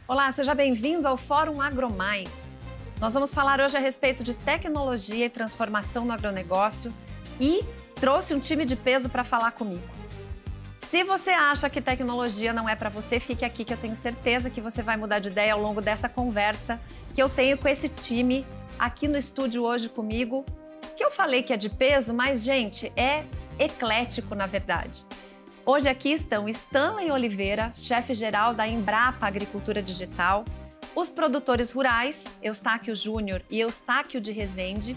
Olá, seja bem-vindo ao Fórum AgroMais. Nós vamos falar hoje a respeito de tecnologia e transformação no agronegócio e trouxe um time de peso para falar comigo. Se você acha que tecnologia não é para você, fique aqui que eu tenho certeza que você vai mudar de ideia ao longo dessa conversa que eu tenho com esse time aqui no estúdio hoje comigo, que eu falei que é de peso, mas, gente, é eclético na verdade. Hoje aqui estão Stanley Oliveira, chefe-geral da Embrapa Agricultura Digital, os produtores rurais, Eustáquio Júnior e Eustáquio de Rezende,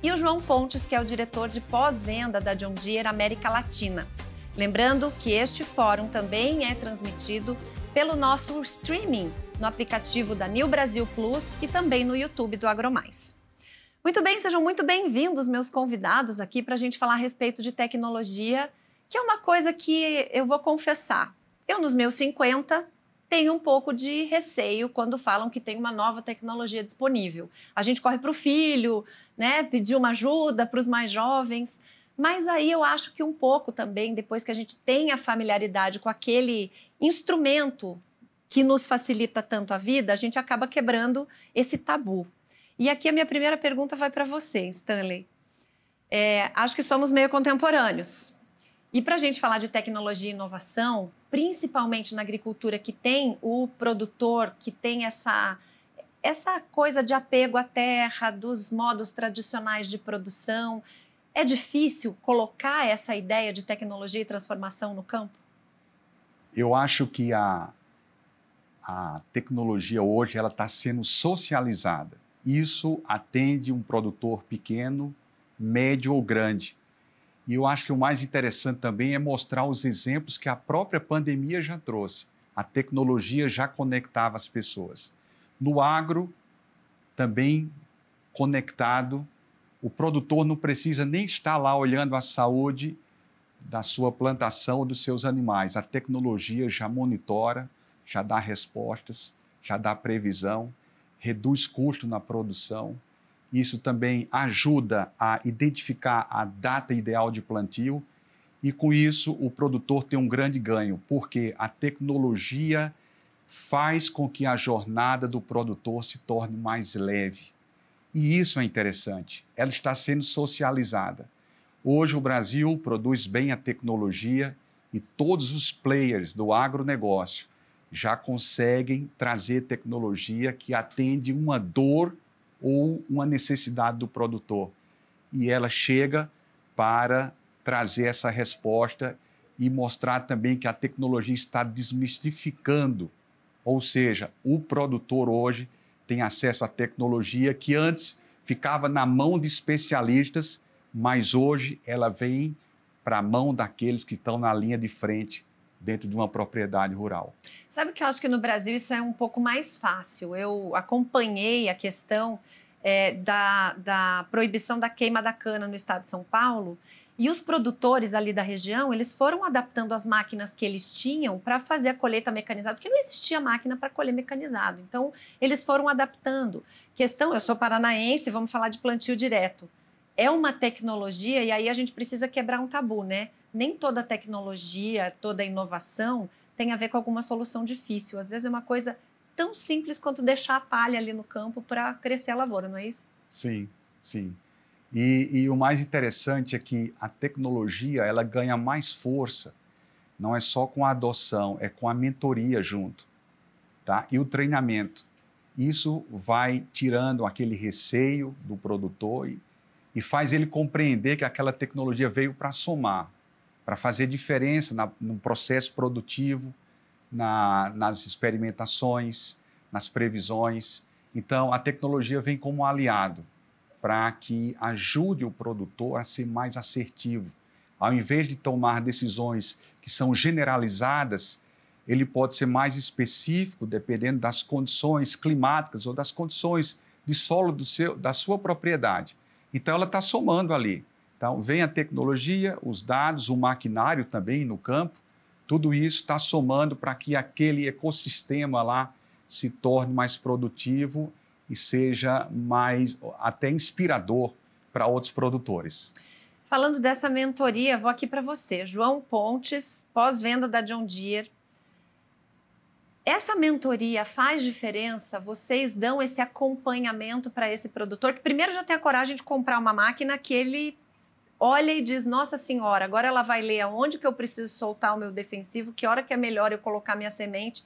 e o João Pontes, que é o diretor de pós-venda da John Deere América Latina. Lembrando que este fórum também é transmitido pelo nosso streaming no aplicativo da New Brasil Plus e também no YouTube do AgroMais. Muito bem, sejam muito bem-vindos, meus convidados aqui para a gente falar a respeito de tecnologia, que é uma coisa que eu vou confessar. Eu, nos meus 50, tenho um pouco de receio quando falam que tem uma nova tecnologia disponível. A gente corre para o filho, né, pedir uma ajuda para os mais jovens, mas aí eu acho que um pouco também, depois que a gente tem a familiaridade com aquele instrumento que nos facilita tanto a vida, a gente acaba quebrando esse tabu. E aqui a minha primeira pergunta vai para você, Stanley. Acho que somos meio contemporâneos. E para a gente falar de tecnologia e inovação, principalmente na agricultura que tem o produtor, que tem essa coisa de apego à terra, dos modos tradicionais de produção, é difícil colocar essa ideia de tecnologia e transformação no campo? Eu acho que a tecnologia hoje ela está sendo socializada. Isso atende um produtor pequeno, médio ou grande. E eu acho que o mais interessante também é mostrar os exemplos que a própria pandemia já trouxe. A tecnologia já conectava as pessoas. No agro, também conectado, o produtor não precisa nem estar lá olhando a saúde da sua plantação ou dos seus animais. A tecnologia já monitora, já dá respostas, já dá previsão, reduz custo na produção. Isso também ajuda a identificar a data ideal de plantio e, com isso, o produtor tem um grande ganho, porque a tecnologia faz com que a jornada do produtor se torne mais leve. E isso é interessante, ela está sendo socializada. Hoje o Brasil produz bem a tecnologia e todos os players do agronegócio já conseguem trazer tecnologia que atende uma dor ou uma necessidade do produtor. E ela chega para trazer essa resposta e mostrar também que a tecnologia está desmistificando. Ou seja, o produtor hoje tem acesso à tecnologia que antes ficava na mão de especialistas, mas hoje ela vem para a mão daqueles que estão na linha de frente dentro de uma propriedade rural. Sabe que eu acho que no Brasil isso é um pouco mais fácil. Eu acompanhei a questão da proibição da queima da cana no estado de São Paulo e os produtores ali da região, eles foram adaptando as máquinas que eles tinham para fazer a colheita mecanizada, porque não existia máquina para colher mecanizado. Então, eles foram adaptando. Eu sou paranaense, vamos falar de plantio direto. É uma tecnologia e aí a gente precisa quebrar um tabu, né? Nem toda tecnologia, toda inovação tem a ver com alguma solução difícil. Às vezes é uma coisa tão simples quanto deixar a palha ali no campo para crescer a lavoura, não é isso? Sim, sim. E o mais interessante é que a tecnologia ela ganha mais força, não é só com a adoção, é com a mentoria junto, tá? E o treinamento. Isso vai tirando aquele receio do produtor e faz ele compreender que aquela tecnologia veio para somar, para fazer diferença no processo produtivo, nas experimentações, nas previsões. Então, a tecnologia vem como um aliado para que ajude o produtor a ser mais assertivo. Ao invés de tomar decisões que são generalizadas, ele pode ser mais específico, dependendo das condições climáticas ou das condições de solo da sua propriedade. Então, ela está somando ali. Então, vem a tecnologia, os dados, o maquinário também no campo, tudo isso está somando para que aquele ecossistema lá se torne mais produtivo e seja mais até inspirador para outros produtores. Falando dessa mentoria, vou aqui para você. João Pontes, pós-venda da John Deere. Essa mentoria faz diferença? Vocês dão esse acompanhamento para esse produtor, que primeiro já tem a coragem de comprar uma máquina que ele olha e diz, nossa senhora, agora ela vai ler aonde que eu preciso soltar o meu defensivo, que hora que é melhor eu colocar minha semente.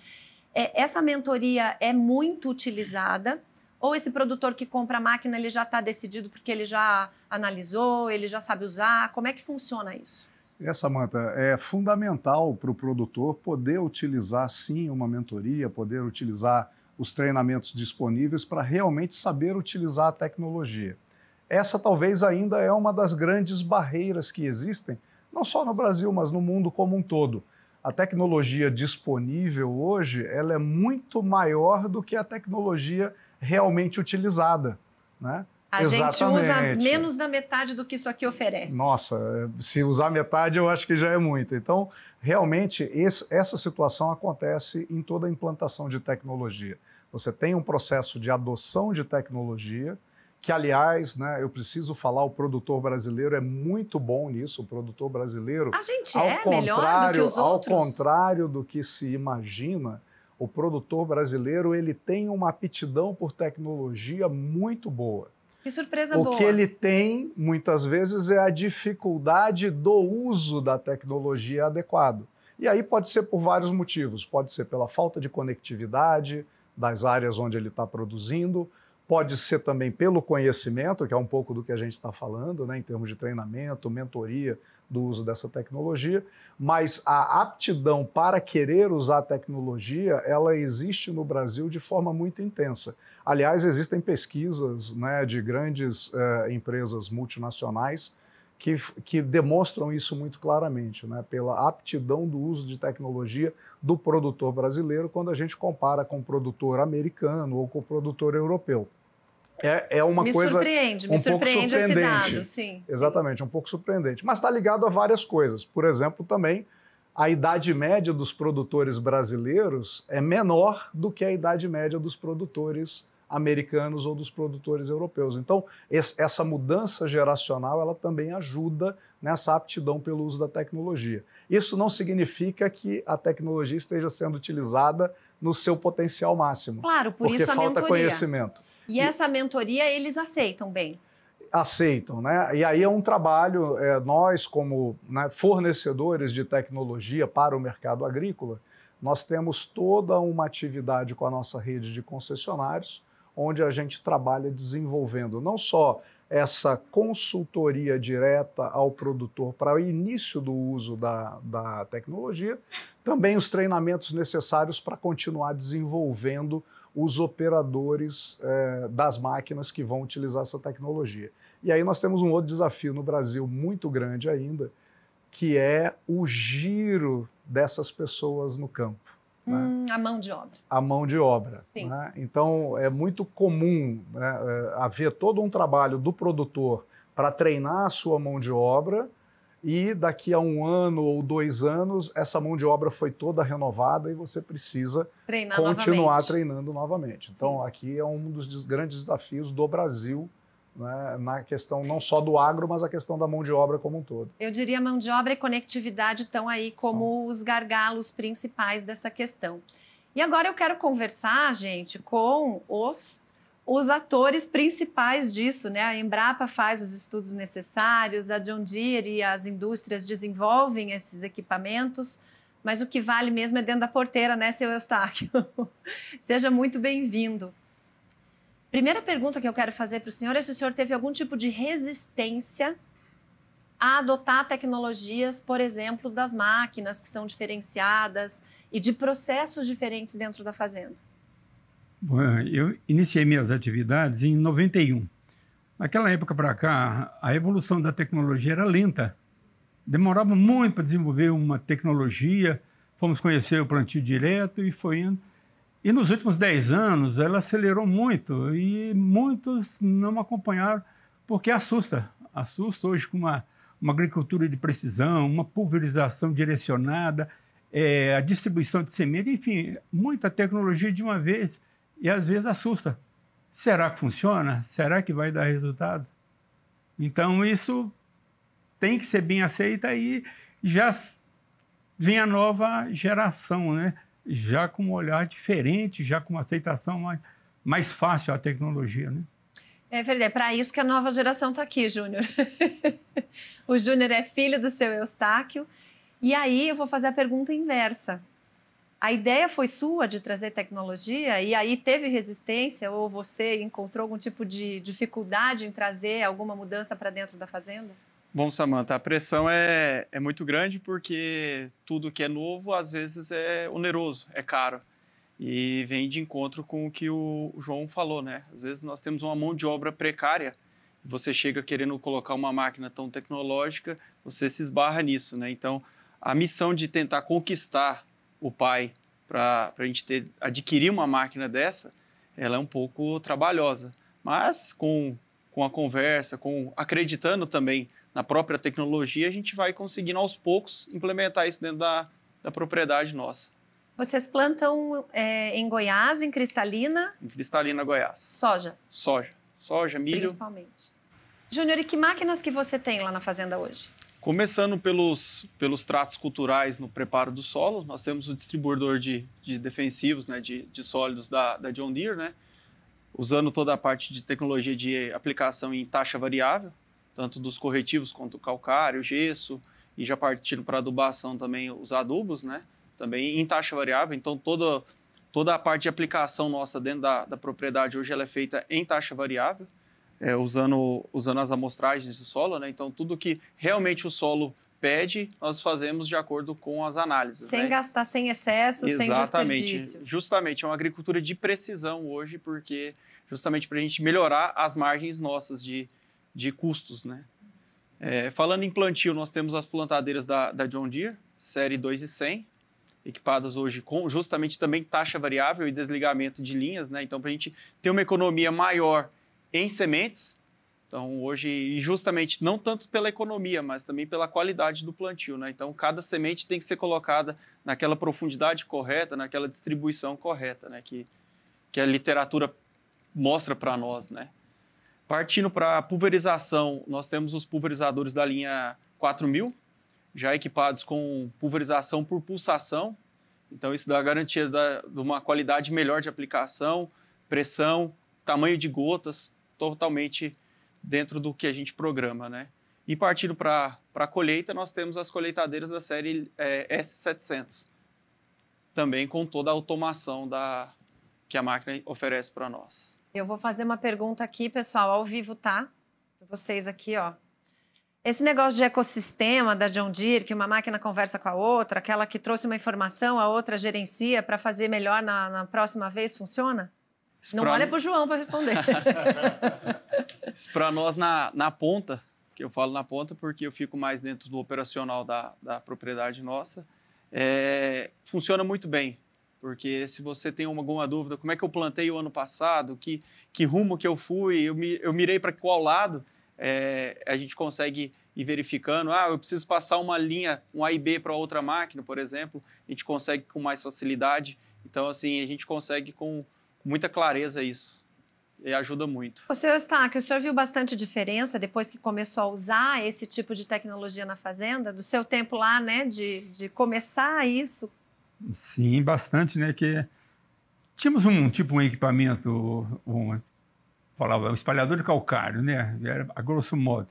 Essa mentoria é muito utilizada? Ou esse produtor que compra a máquina, ele já está decidido porque ele já analisou, ele já sabe usar? Como é que funciona isso? Samantha, é fundamental para o produtor poder utilizar, sim, uma mentoria, poder utilizar os treinamentos disponíveis para realmente saber utilizar a tecnologia. Essa talvez ainda é uma das grandes barreiras que existem, não só no Brasil, mas no mundo como um todo. A tecnologia disponível hoje, ela é muito maior do que a tecnologia realmente utilizada, né? A gente usa menos da metade do que isso aqui oferece. Nossa, se usar metade eu acho que já é muito. Então, realmente, essa situação acontece em toda a implantação de tecnologia. Você tem um processo de adoção de tecnologia, que, aliás, né, eu preciso falar, o produtor brasileiro é muito bom nisso, o produtor brasileiro... A gente melhor do que os outros? Ao contrário do que se imagina, o produtor brasileiro ele tem uma aptidão por tecnologia muito boa. Que surpresa boa. O que ele tem, muitas vezes, é a dificuldade do uso da tecnologia adequado. E aí pode ser por vários motivos. Pode ser pela falta de conectividade das áreas onde ele está produzindo, pode ser também pelo conhecimento, que é um pouco do que a gente está falando, né, em termos de treinamento, mentoria do uso dessa tecnologia, mas a aptidão para querer usar a tecnologia, ela existe no Brasil de forma muito intensa. Aliás, existem pesquisas, né, de grandes empresas multinacionais que demonstram isso muito claramente, né, pela aptidão do uso de tecnologia do produtor brasileiro quando a gente compara com o produtor americano ou com o produtor europeu. É uma coisa me surpreende esse dado, sim. Exatamente, um pouco surpreendente. Mas está ligado a várias coisas. Por exemplo, também a idade média dos produtores brasileiros é menor do que a idade média dos produtores americanos ou dos produtores europeus. Então, essa mudança geracional ela também ajuda nessa aptidão pelo uso da tecnologia. Isso não significa que a tecnologia esteja sendo utilizada no seu potencial máximo. Claro, por isso a mentoria. Porque falta conhecimento. E essa mentoria eles aceitam bem? Aceitam, né? E aí é um trabalho, nós como, né, fornecedores de tecnologia para o mercado agrícola, nós temos toda uma atividade com a nossa rede de concessionários, onde a gente trabalha desenvolvendo não só essa consultoria direta ao produtor para o início do uso da tecnologia, também os treinamentos necessários para continuar desenvolvendo os operadores das máquinas que vão utilizar essa tecnologia. E aí nós temos um outro desafio no Brasil muito grande ainda, que é o giro dessas pessoas no campo. Né? A mão de obra. A mão de obra. Sim. Né? Então, é muito comum, né, haver todo um trabalho do produtor para treinar a sua mão de obra e daqui a 1 ano ou 2 anos, essa mão de obra foi toda renovada e você precisa continuar treinando novamente. Então, sim, aqui é um dos grandes desafios do Brasil, né, na questão não só do agro, mas a questão da mão de obra como um todo. Eu diria mão de obra e conectividade estão aí como os gargalos principais dessa questão. E agora eu quero conversar, gente, com os atores principais disso, né? A Embrapa faz os estudos necessários, a John Deere e as indústrias desenvolvem esses equipamentos, mas o que vale mesmo é dentro da porteira, né, seu Eustáquio? Seja muito bem-vindo. Primeira pergunta que eu quero fazer para o senhor é se o senhor teve algum tipo de resistência a adotar tecnologias, por exemplo, das máquinas que são diferenciadas e de processos diferentes dentro da fazenda. Bom, eu iniciei minhas atividades em 91. Naquela época para cá, a evolução da tecnologia era lenta. Demorava muito para desenvolver uma tecnologia, fomos conhecer o plantio direto e foi indo. E nos últimos 10 anos, ela acelerou muito e muitos não acompanharam, porque assusta. Assusta hoje com uma agricultura de precisão, uma pulverização direcionada, a distribuição de semente, enfim, muita tecnologia de uma vez e às vezes assusta. Será que funciona? Será que vai dar resultado? Então, isso tem que ser bem aceito e já vem a nova geração, né? já com um olhar diferente, já com uma aceitação mais fácil à tecnologia, né? É verdade, é para isso que a nova geração está aqui, Júnior. O Júnior é filho do seu Eustáquio. E aí eu vou fazer a pergunta inversa. A ideia foi sua de trazer tecnologia e aí teve resistência ou você encontrou algum tipo de dificuldade em trazer alguma mudança para dentro da fazenda? Bom, Samantha, a pressão é muito grande porque tudo que é novo às vezes é oneroso, é caro. E vem de encontro com o que o João falou, né? Às vezes nós temos uma mão de obra precária, você chega querendo colocar uma máquina tão tecnológica, você se esbarra nisso, né? Então, a missão de tentar conquistar o pai para a gente adquirir uma máquina dessa, ela é um pouco trabalhosa. Mas com a conversa, acreditando também na própria tecnologia, a gente vai conseguindo aos poucos implementar isso dentro da propriedade nossa. Vocês plantam em Goiás, em Cristalina? Em Cristalina, Goiás. Soja? Soja, milho. Principalmente. Júnior, e que máquinas que você tem lá na fazenda hoje? Começando pelos tratos culturais no preparo do solo, nós temos o distribuidor de defensivos, né, de sólidos da John Deere, né, usando toda a parte de tecnologia de aplicação em taxa variável, tanto dos corretivos quanto o calcário, gesso, e já partindo para adubação também os adubos, né, também em taxa variável. Então toda a parte de aplicação nossa dentro da propriedade hoje ela é feita em taxa variável, usando as amostragens do solo, né? Então tudo que realmente o solo pede, nós fazemos de acordo com as análises. Sem gastar, sem excesso, sem desperdício. Justamente, é uma agricultura de precisão hoje, porque justamente para a gente melhorar as margens nossas de custos, né? Falando em plantio, nós temos as plantadeiras da John Deere, série 2 e 100, equipadas hoje com justamente também taxa variável e desligamento de linhas, né? Então, para a gente ter uma economia maior em sementes, então hoje, e justamente não tanto pela economia, mas também pela qualidade do plantio, né? Então, cada semente tem que ser colocada naquela profundidade correta, naquela distribuição correta, né? Que a literatura mostra para nós, né? Partindo para a pulverização, nós temos os pulverizadores da linha 4000, já equipados com pulverização por pulsação. Então, isso dá a garantia de uma qualidade melhor de aplicação, pressão, tamanho de gotas, totalmente dentro do que a gente programa, né? E partindo para a colheita, nós temos as colheitadeiras da série S700, também com toda a automação que a máquina oferece para nós. Eu vou fazer uma pergunta aqui, pessoal, ao vivo, tá? Para vocês aqui, ó. Esse negócio de ecossistema da John Deere, que uma máquina conversa com a outra, aquela que trouxe uma informação, a outra gerencia para fazer melhor na próxima vez, funciona? Não olha para o João para responder. Para nós, na ponta, que eu falo na ponta porque eu fico mais dentro do operacional da propriedade nossa, funciona muito bem. Porque se você tem alguma dúvida, como é que eu plantei o ano passado, que rumo que eu fui, eu mirei para qual lado, a gente consegue ir verificando, eu preciso passar uma linha, um A e B para outra máquina, por exemplo, a gente consegue com mais facilidade. Então, assim, a gente consegue com muita clareza isso, e ajuda muito. O senhor Eustáquio, o senhor viu bastante diferença depois que começou a usar esse tipo de tecnologia na fazenda, do seu tempo lá, né, de começar isso? Sim, bastante, né, que tínhamos um equipamento, um espalhador de calcário, né, era a grosso modo.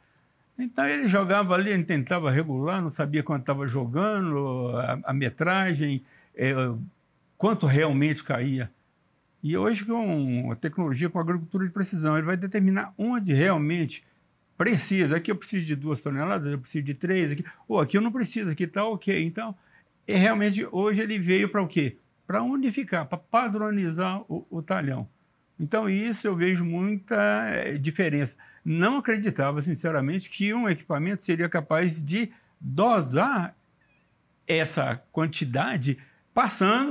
Então ele jogava ali, ele tentava regular, não sabia quanto estava jogando, a metragem, quanto realmente caía. E hoje, com a tecnologia, com a agricultura de precisão, ele vai determinar onde realmente precisa. Aqui eu preciso de 2 toneladas, eu preciso de 3, aqui eu não preciso, aqui está ok. Então, realmente, hoje ele veio para o quê? Para unificar, para padronizar o talhão. Então, isso eu vejo muita diferença. Não acreditava, sinceramente, que um equipamento seria capaz de dosar essa quantidade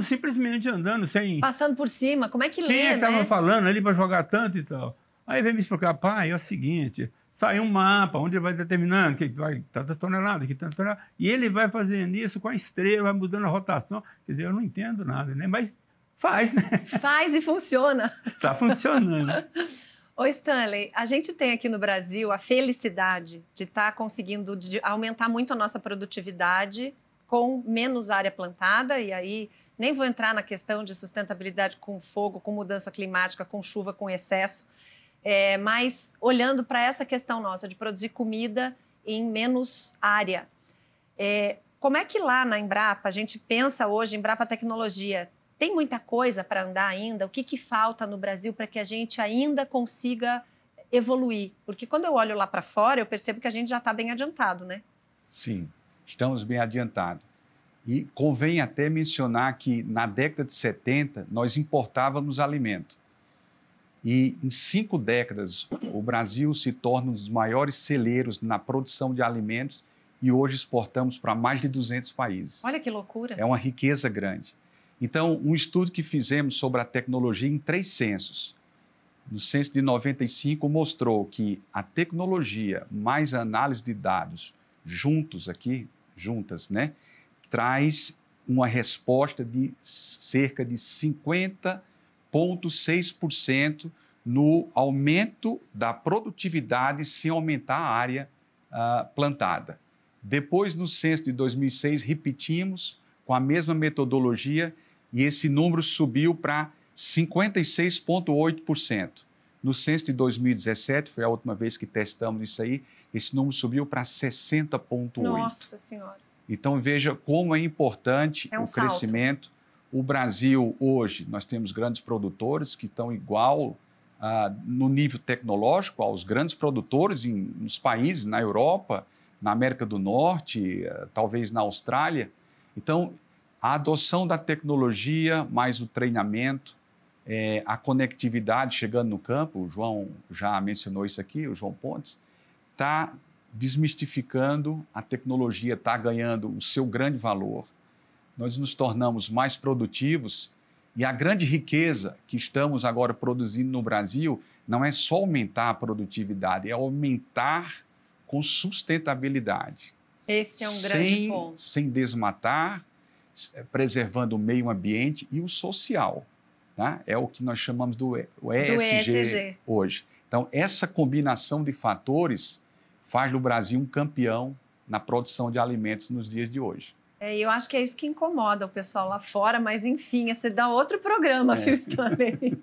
simplesmente andando, sem... Passando por cima, como é que lê, Quem é que estava né? falando ali para jogar tanto e tal? Aí veio me explicar, pai, é o seguinte, sai um mapa, onde ele vai determinando que vai tantas toneladas, que tantas toneladas, e ele vai fazendo isso com a estrela, vai mudando a rotação. Quer dizer, eu não entendo nada, né? Mas faz, né? Faz e funciona. Está funcionando. Ô Stanley, a gente tem aqui no Brasil a felicidade de estar conseguindo aumentar muito a nossa produtividade com menos área plantada, e aí nem vou entrar na questão de sustentabilidade com fogo, com mudança climática, com chuva, com excesso, mas olhando para essa questão nossa de produzir comida em menos área. Como é que lá na Embrapa, a gente pensa hoje, Embrapa Tecnologia, tem muita coisa para andar ainda? O que falta no Brasil para que a gente ainda consiga evoluir? Porque quando eu olho lá para fora, eu percebo que a gente já está bem adiantado, né? Sim, estamos bem adiantados. E convém até mencionar que na década de 70 nós importávamos alimento. E em 5 décadas o Brasil se torna um dos maiores celeiros na produção de alimentos e hoje exportamos para mais de 200 países. Olha que loucura! É uma riqueza grande. Então, um estudo que fizemos sobre a tecnologia em 3 censos. No censo de 95 mostrou que a tecnologia mais a análise de dados juntas, né, traz uma resposta de cerca de 50,6% no aumento da produtividade sem aumentar a área plantada. Depois, no censo de 2006, repetimos com a mesma metodologia e esse número subiu para 56,8%. No censo de 2017, foi a última vez que testamos isso aí, esse número subiu para 60,8%. Nossa Senhora! Então, veja como é importante o crescimento. O Brasil, hoje, nós temos grandes produtores que estão igual no nível tecnológico aos grandes produtores nos países, na Europa, na América do Norte, talvez na Austrália. Então, a adoção da tecnologia, mais o treinamento, a conectividade chegando no campo, o João já mencionou isso aqui, o João Pontes, está desmistificando, a tecnologia está ganhando o seu grande valor, nós nos tornamos mais produtivos e a grande riqueza que estamos agora produzindo no Brasil não é só aumentar a produtividade, é aumentar com sustentabilidade. Esse é um grande ponto. Sem desmatar, preservando o meio ambiente e o social. Tá? É o que nós chamamos do ESG hoje. Então, essa combinação de fatores faz do Brasil um campeão na produção de alimentos nos dias de hoje. Eu acho que é isso que incomoda o pessoal lá fora, mas enfim, esse dá outro programa, Phil Stanley.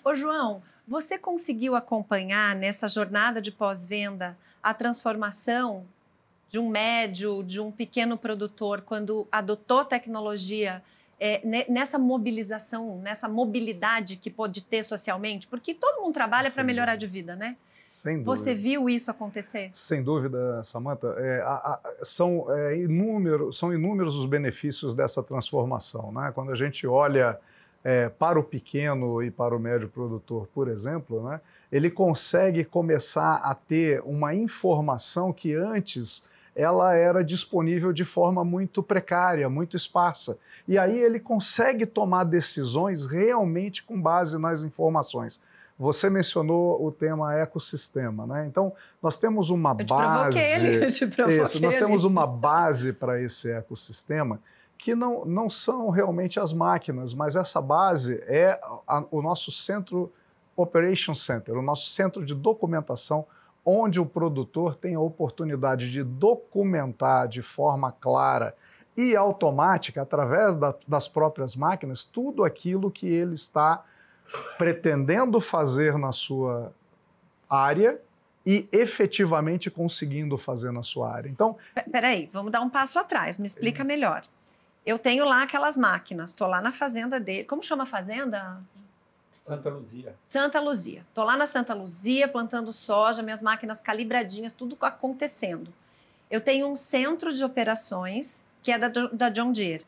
Ô João, você conseguiu acompanhar nessa jornada de pós-venda a transformação de um médio, de um pequeno produtor, quando adotou tecnologia, nessa mobilização, nessa mobilidade que pode ter socialmente? Porque todo mundo trabalha para melhorar de vida, né? Sem dúvida. Você viu isso acontecer? Sem dúvida, Samantha. São inúmeros os benefícios dessa transformação, né? Quando a gente olha para o pequeno e para o médio produtor, por exemplo, né, ele consegue começar a ter uma informação que antes ela era disponível de forma muito precária, muito esparsa. E aí ele consegue tomar decisões realmente com base nas informações. Você mencionou o tema ecossistema, né? Então, nós temos uma base... Nós temos uma base para esse ecossistema que não são realmente as máquinas, mas essa base é o nosso centro Operation Center, o nosso centro de documentação, onde o produtor tem a oportunidade de documentar de forma clara e automática, através das próprias máquinas, tudo aquilo que ele está pretendendo fazer na sua área e efetivamente conseguindo fazer na sua área. Então, peraí, vamos dar um passo atrás, me explica melhor. Eu tenho lá aquelas máquinas, estou lá na fazenda dele. Como chama a fazenda? Santa Luzia. Santa Luzia. Estou lá na Santa Luzia plantando soja, minhas máquinas calibradinhas, tudo acontecendo. Eu tenho um centro de operações que é da John Deere.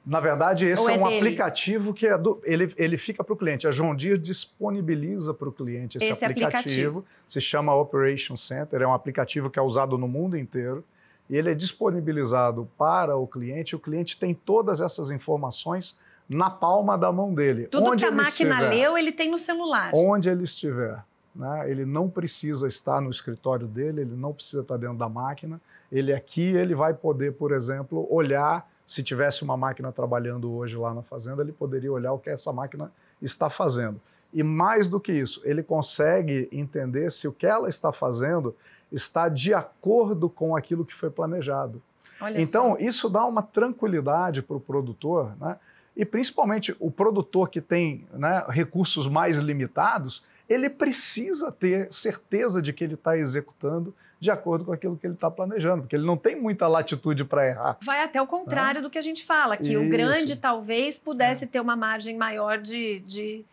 Na verdade, esse é um aplicativo que ele fica para o cliente. A John Deere disponibiliza para o cliente esse aplicativo. Se chama Operation Center, é um aplicativo que é usado no mundo inteiro. E ele é disponibilizado para o cliente tem todas essas informações na palma da mão dele. Tudo onde que a máquina leu, ele tem no celular. Onde ele estiver. Né? Ele não precisa estar no escritório dele, ele não precisa estar dentro da máquina. Ele vai poder, por exemplo, olhar. Se tivesse uma máquina trabalhando hoje lá na fazenda, ele poderia olhar o que essa máquina está fazendo. E mais do que isso, ele consegue entender se o que ela está fazendo está de acordo com aquilo que foi planejado. Olha Então, só. isso dá uma tranquilidade para o produtor, né? E principalmente o produtor que tem, né, recursos mais limitados, ele precisa ter certeza de que ele está executando de acordo com aquilo que ele está planejando, porque ele não tem muita latitude para errar. Vai até o contrário do que a gente fala, que o Isso. grande talvez pudesse ter uma margem maior de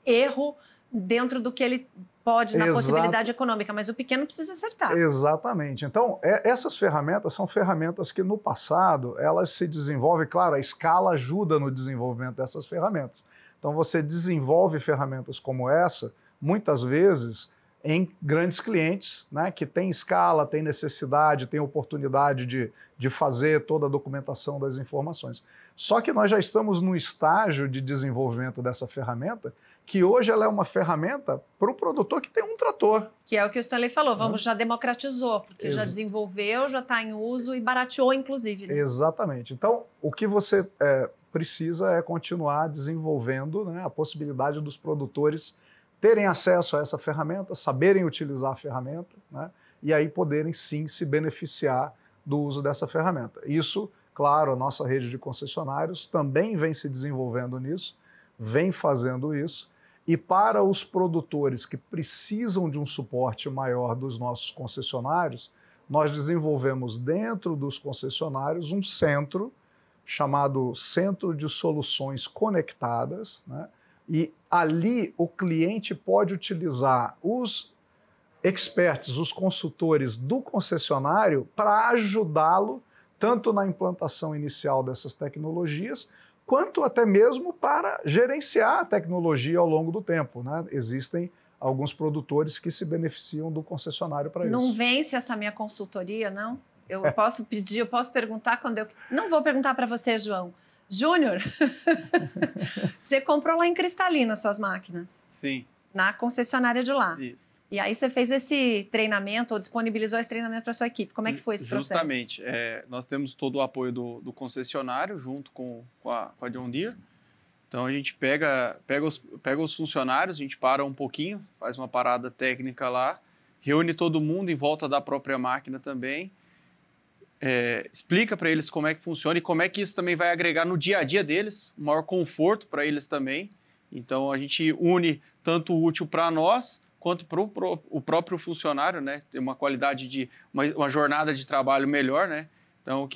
erro dentro do que ele pode, na possibilidade econômica, mas o pequeno precisa acertar. Exatamente. Então, essas ferramentas são ferramentas que no passado elas se desenvolvem, claro, a escala ajuda no desenvolvimento dessas ferramentas. Então, você desenvolve ferramentas como essa, muitas vezes, em grandes clientes, né, que têm escala, têm necessidade, têm oportunidade de fazer toda a documentação das informações. Só que nós já estamos no estágio de desenvolvimento dessa ferramenta, que hoje ela é uma ferramenta para o produtor que tem um trator. Que é o que o Stanley falou, já democratizou, porque já desenvolveu, já está em uso e barateou, inclusive. Né? Exatamente. Então, o que você precisa é continuar desenvolvendo, né, a possibilidade dos produtores terem acesso a essa ferramenta, saberem utilizar a ferramenta, né, e aí poderem sim se beneficiar do uso dessa ferramenta. Isso, claro, a nossa rede de concessionários também vem se desenvolvendo nisso, vem fazendo isso, e para os produtores que precisam de um suporte maior dos nossos concessionários, nós desenvolvemos dentro dos concessionários um centro chamado Centro de Soluções Conectadas, né? E ali o cliente pode utilizar os experts, os consultores do concessionário para ajudá-lo tanto na implantação inicial dessas tecnologias, quanto até mesmo para gerenciar a tecnologia ao longo do tempo, né? Existem alguns produtores que se beneficiam do concessionário para isso. Não vence essa minha consultoria, não? Eu posso pedir, eu posso perguntar quando eu... Não vou perguntar para você, João. Júnior, você comprou lá em Cristalina suas máquinas? Sim. Na concessionária de lá. Isso. E aí você fez esse treinamento ou disponibilizou esse treinamento para sua equipe. Como é que foi esse processo? Justamente. Nós temos todo o apoio do concessionário junto com a John Deere. Então a gente pega os funcionários, a gente para um pouquinho, faz uma parada técnica lá, reúne todo mundo em volta da própria máquina também, explica para eles como é que funciona e como é que isso também vai agregar no dia a dia deles, um maior conforto para eles também. Então a gente une tanto o útil para nós quanto para o próprio funcionário, né? Ter uma qualidade de uma jornada de trabalho melhor, né? Então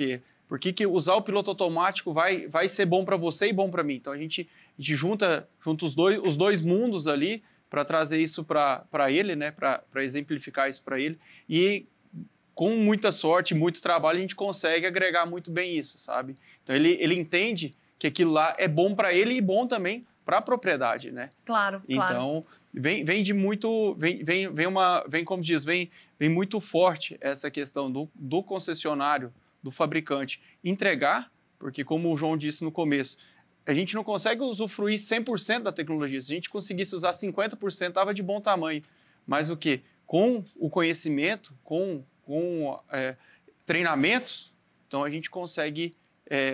por que usar o piloto automático vai ser bom para você e bom para mim? Então a gente junta os dois mundos ali para trazer isso para ele, né? Para exemplificar isso para ele, e com muita sorte, muito trabalho, a gente consegue agregar muito bem isso, sabe? Então ele entende que aquilo lá é bom para ele e bom também para a propriedade, né? Claro, claro. Então vem muito forte essa questão do concessionário, do fabricante entregar, porque como o João disse no começo, a gente não consegue usufruir 100% da tecnologia. Se a gente conseguisse usar 50%, estava de bom tamanho. Mas o quê? Com o conhecimento, com treinamentos, então a gente consegue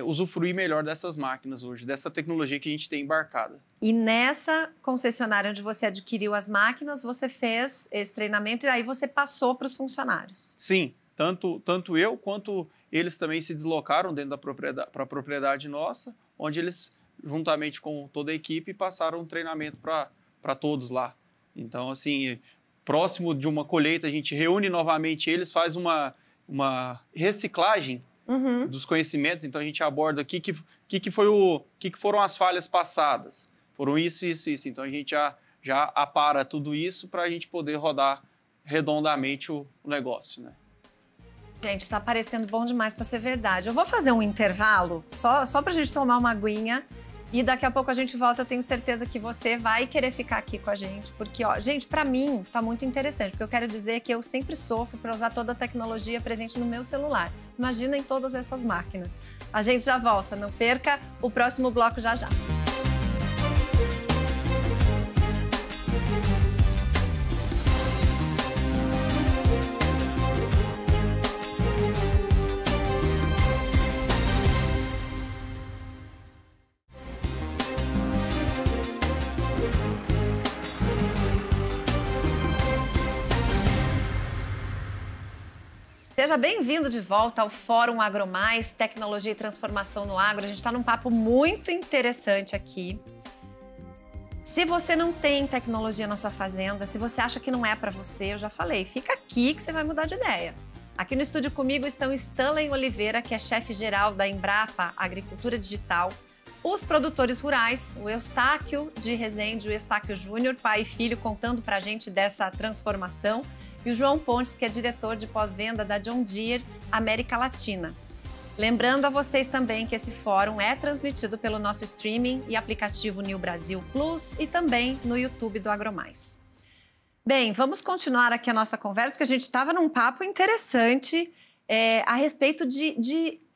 usufruir melhor dessas máquinas hoje, dessa tecnologia que a gente tem embarcada. E nessa concessionária onde você adquiriu as máquinas, você fez esse treinamento e aí você passou para os funcionários? Sim, tanto eu quanto eles também se deslocaram dentro para a propriedade nossa, onde eles, juntamente com toda a equipe, passaram um treinamento para todos lá. Então, assim, próximo de uma colheita, a gente reúne novamente eles, faz uma reciclagem dos conhecimentos. Então a gente aborda o que foram as falhas passadas. Foram isso. Então a gente já apara tudo isso para a gente poder rodar redondamente o negócio, né? Gente, está parecendo bom demais para ser verdade. Eu vou fazer um intervalo só para a gente tomar uma aguinha. E daqui a pouco a gente volta, eu tenho certeza que você vai querer ficar aqui com a gente. Porque, ó, gente, para mim tá muito interessante. Porque eu quero dizer que eu sempre sofro para usar toda a tecnologia presente no meu celular. Imagina em todas essas máquinas. A gente já volta, não perca o próximo bloco já. Seja bem-vindo de volta ao Fórum AgroMais, Tecnologia e Transformação no Agro. A gente está num papo muito interessante aqui. Se você não tem tecnologia na sua fazenda, se você acha que não é para você, eu já falei, fica aqui que você vai mudar de ideia. Aqui no estúdio comigo estão Stanley Oliveira, que é chefe-geral da Embrapa Agricultura Digital, os produtores rurais, o Eustáquio de Rezende, o Eustáquio Júnior, pai e filho, contando para a gente dessa transformação, e o João Pontes, que é diretor de pós-venda da John Deere América Latina. Lembrando a vocês também que esse fórum é transmitido pelo nosso streaming e aplicativo New Brasil Plus e também no YouTube do AgroMais. Bem, vamos continuar aqui a nossa conversa, porque a gente estava num papo interessante a respeito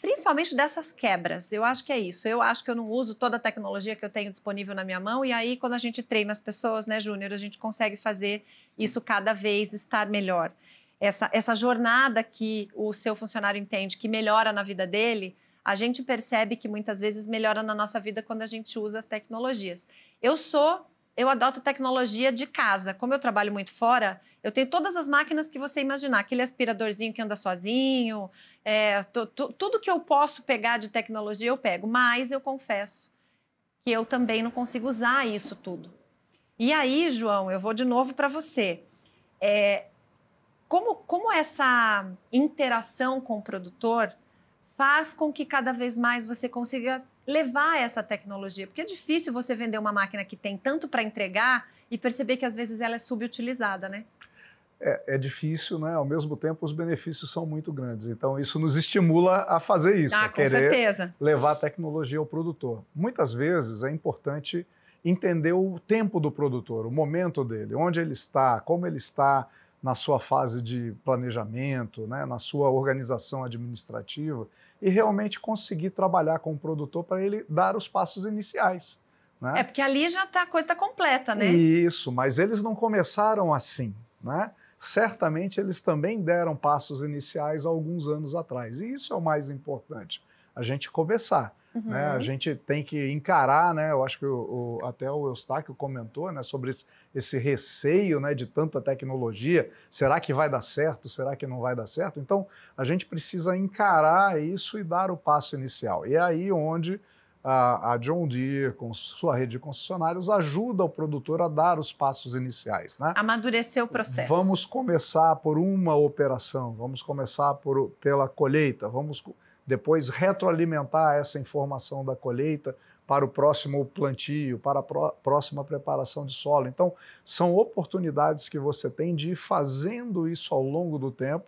principalmente dessas quebras. Eu acho que é isso. Eu acho que eu não uso toda a tecnologia que eu tenho disponível na minha mão e aí, quando a gente treina as pessoas, né, Júnior, a gente consegue fazer isso cada vez estar melhor. Essa jornada que o seu funcionário entende que melhora na vida dele, a gente percebe que muitas vezes melhora na nossa vida quando a gente usa as tecnologias. Eu adoto tecnologia de casa. Como eu trabalho muito fora, eu tenho todas as máquinas que você imaginar. Aquele aspiradorzinho que anda sozinho, tudo que eu posso pegar de tecnologia eu pego. Mas eu confesso que eu também não consigo usar isso tudo. E aí, João, eu vou de novo para você. Como essa interação com o produtor faz com que cada vez mais você consiga levar essa tecnologia? Porque é difícil você vender uma máquina que tem tanto para entregar e perceber que às vezes ela é subutilizada, né? É difícil, né? Ao mesmo tempo, os benefícios são muito grandes. Então, isso nos estimula a fazer isso, a com certeza. Levar a tecnologia ao produtor. Muitas vezes é importante entender o tempo do produtor, o momento dele, onde ele está, como ele está na sua fase de planejamento, né? Na sua organização administrativa, e realmente conseguir trabalhar com o produtor para ele dar os passos iniciais. Né? Porque ali já a coisa está completa, né? Isso, mas eles não começaram assim, né? Certamente eles também deram passos iniciais há alguns anos atrás, e isso é o mais importante, a gente começar. Uhum. Né? A gente tem que encarar, né? Eu acho que até o Eustáquio comentou, né, sobre esse receio, né, de tanta tecnologia. Será que vai dar certo? Será que não vai dar certo? Então, a gente precisa encarar isso e dar o passo inicial. E é aí onde a John Deere, com sua rede de concessionários, ajuda o produtor a dar os passos iniciais. Né? Amadurecer o processo. Vamos começar por uma operação, vamos começar pela colheita, vamos depois retroalimentar essa informação da colheita para o próximo plantio, para a próxima preparação de solo. Então, são oportunidades que você tem de ir fazendo isso ao longo do tempo,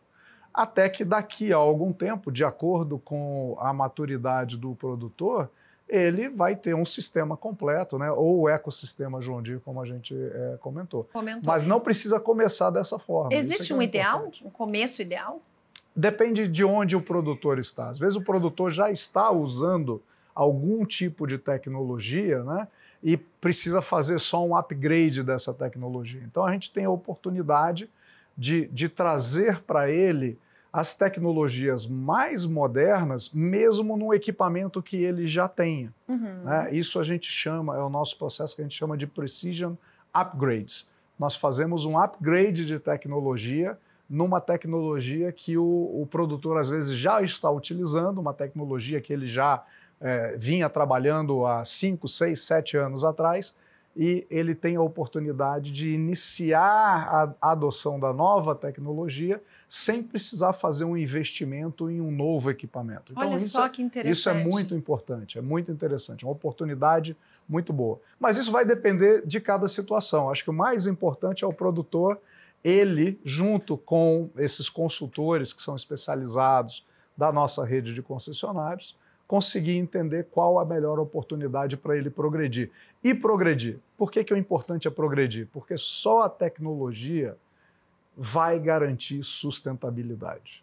até que daqui a algum tempo, de acordo com a maturidade do produtor, ele vai ter um sistema completo, né? Ou o ecossistema John Deere, como a gente comentou. Mas não precisa começar dessa forma. Existe um ideal? Um começo ideal? Depende de onde o produtor está. Às vezes o produtor já está usando algum tipo de tecnologia, né? E precisa fazer só um upgrade dessa tecnologia. Então a gente tem a oportunidade de trazer para ele as tecnologias mais modernas, mesmo no equipamento que ele já tenha. Uhum. Né? Isso a gente chama, é o nosso processo que a gente chama de Precision Upgrades. Nós fazemos um upgrade de tecnologia numa tecnologia que o produtor às vezes já está utilizando, uma tecnologia que ele já vinha trabalhando há 5, 6, 7 anos atrás, e ele tem a oportunidade de iniciar a adoção da nova tecnologia sem precisar fazer um investimento em um novo equipamento. Então, olha só que interessante. Isso é muito importante, é muito interessante, uma oportunidade muito boa. Mas isso vai depender de cada situação. Acho que o mais importante é o produtor, ele, junto com esses consultores que são especializados da nossa rede de concessionários, conseguir entender qual a melhor oportunidade para ele progredir. E progredir. Por que o importante é progredir? Porque só a tecnologia vai garantir sustentabilidade.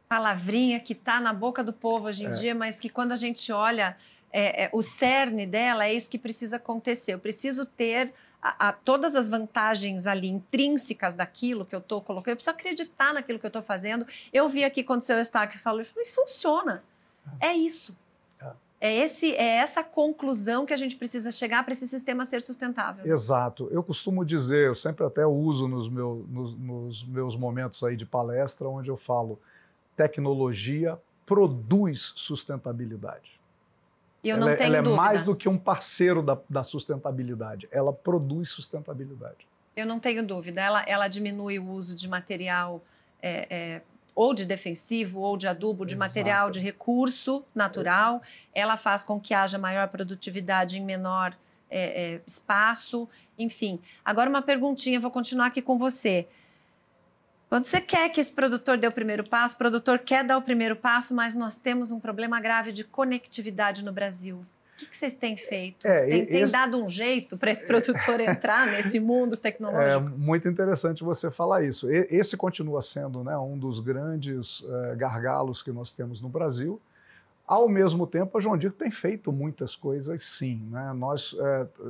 Palavrinha que está na boca do povo hoje em dia, mas que quando a gente olha o cerne dela, é isso que precisa acontecer. Eu preciso ter todas as vantagens ali intrínsecas daquilo que eu estou colocando, eu preciso acreditar naquilo que eu estou fazendo. Eu vi aqui quando o seu Eustáquio falou, funciona. É isso. É essa conclusão que a gente precisa chegar para esse sistema ser sustentável. Exato. Eu costumo dizer, eu sempre até uso nos meus momentos aí de palestra, onde eu falo, tecnologia produz sustentabilidade. E eu não tenho ela dúvida. é mais do que um parceiro da sustentabilidade, ela produz sustentabilidade. Eu não tenho dúvida. Ela diminui o uso de material ou de defensivo, ou de adubo, de material de recurso natural. Ela faz com que haja maior produtividade em menor espaço, enfim. Agora uma perguntinha, vou continuar aqui com você. Quando você quer que esse produtor dê o primeiro passo, o produtor quer dar o primeiro passo, mas nós temos um problema grave de conectividade no Brasil. O que vocês têm feito? Tem dado um jeito para esse produtor entrar nesse mundo tecnológico? É muito interessante você falar isso. Esse continua sendo, né, um dos grandes gargalos que nós temos no Brasil. Ao mesmo tempo, a John Deere tem feito muitas coisas, sim, né? Nós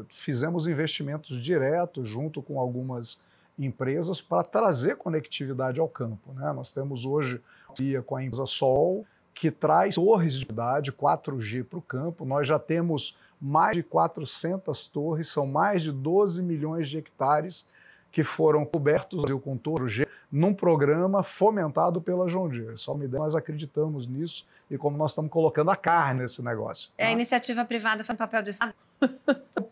fizemos investimentos diretos junto com algumas empresas para trazer conectividade ao campo, né? Nós temos hoje com a empresa Sol, que traz torres de idade 4G para o campo. Nós já temos mais de 400 torres, são mais de 12 milhões de hectares que foram cobertos com torres 4G num programa fomentado pela John Deere. Só uma ideia, nós acreditamos nisso e como nós estamos colocando a carne nesse negócio. É a iniciativa privada fazendo papel do Estado?